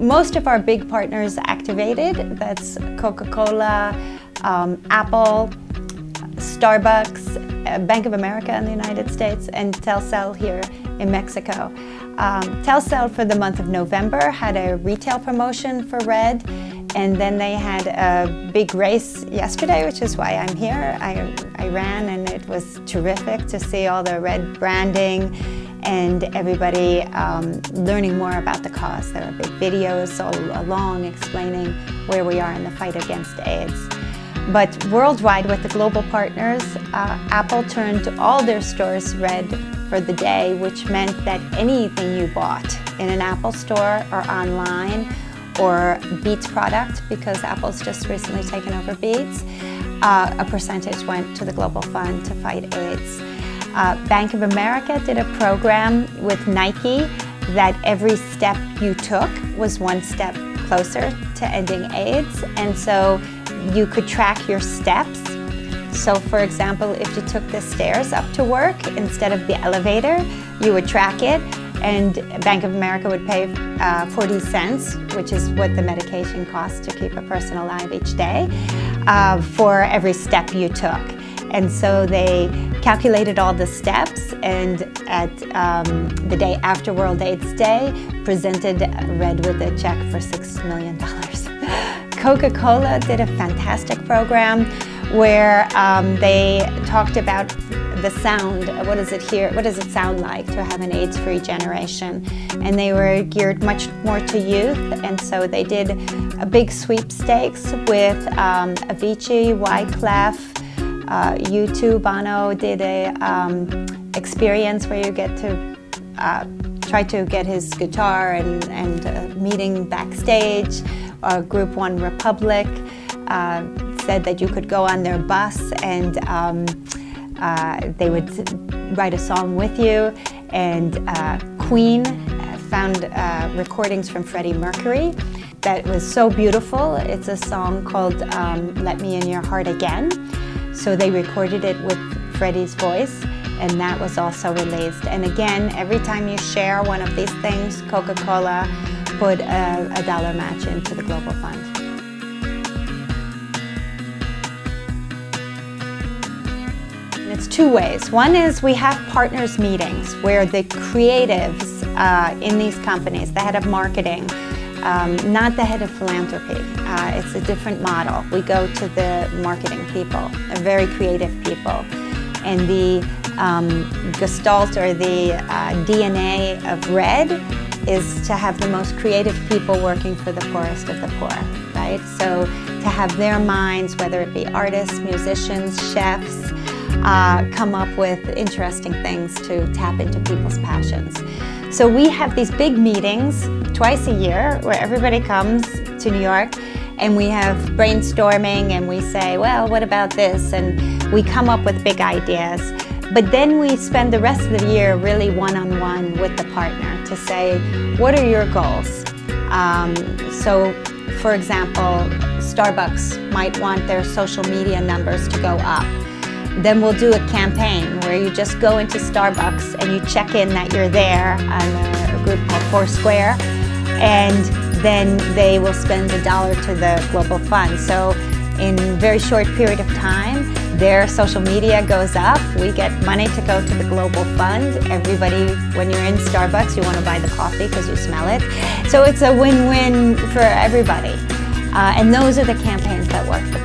most of our big partners activated. That's Coca-Cola, Apple, Starbucks, Bank of America in the United States, and Telcel here in Mexico. Telcel for the month of November had a retail promotion for Red, and then they had a big race yesterday, which is why I'm here. I ran, and it was terrific to see all the Red branding and everybody learning more about the cause. There were big videos all along explaining where we are in the fight against AIDS. But worldwide, with the global partners, Apple turned all their stores red for the day, which meant that anything you bought in an Apple store or online, or Beats product, because Apple's just recently taken over Beats, a percentage went to the Global Fund to fight AIDS. Bank of America did a program with Nike that every step you took was one step closer to ending AIDS, and so you could track your steps. So for example, if you took the stairs up to work instead of the elevator, you would track it, and Bank of America would pay 40 cents, which is what the medication costs to keep a person alive each day, for every step you took. And so they calculated all the steps, and at the day after World AIDS Day, presented Red with a check for $6 million. Coca-Cola did a fantastic program where they talked about the sound. What does it sound like to have an AIDS-free generation? And they were geared much more to youth, and so they did a big sweepstakes with Avicii, Wyclef, U2, Bono did a experience where you get to try to get his guitar and meeting backstage. Group One Republic said that you could go on their bus and they would write a song with you. And Queen found recordings from Freddie Mercury that was so beautiful. It's a song called Let Me In Your Heart Again. So they recorded it with Freddie's voice, and that was also released. And again, every time you share one of these things, Coca-Cola put a dollar match into the Global Fund. And it's two ways. One is we have partners meetings where the creatives in these companies, the head of marketing, not the head of philanthropy. It's a different model. We go to the marketing people. They're very creative people. And the gestalt or the DNA of Red is to have the most creative people working for the poorest of the poor, right? So to have their minds, whether it be artists, musicians, chefs, come up with interesting things to tap into people's passions. So we have these big meetings twice a year where everybody comes to New York, and we have brainstorming, and we say, well, what about this? And we come up with big ideas. But then we spend the rest of the year really one-on-one with the partner to say, what are your goals? So, for example, Starbucks might want their social media numbers to go up. Then we'll do a campaign where you just go into Starbucks and you check in that you're there on a group called Foursquare, and then they will spend $1 to the Global Fund. So in a very short period of time, their social media goes up. We get money to go to the Global Fund. Everybody, when you're in Starbucks, you want to buy the coffee because you smell it. So it's a win-win for everybody. And those are the campaigns that work for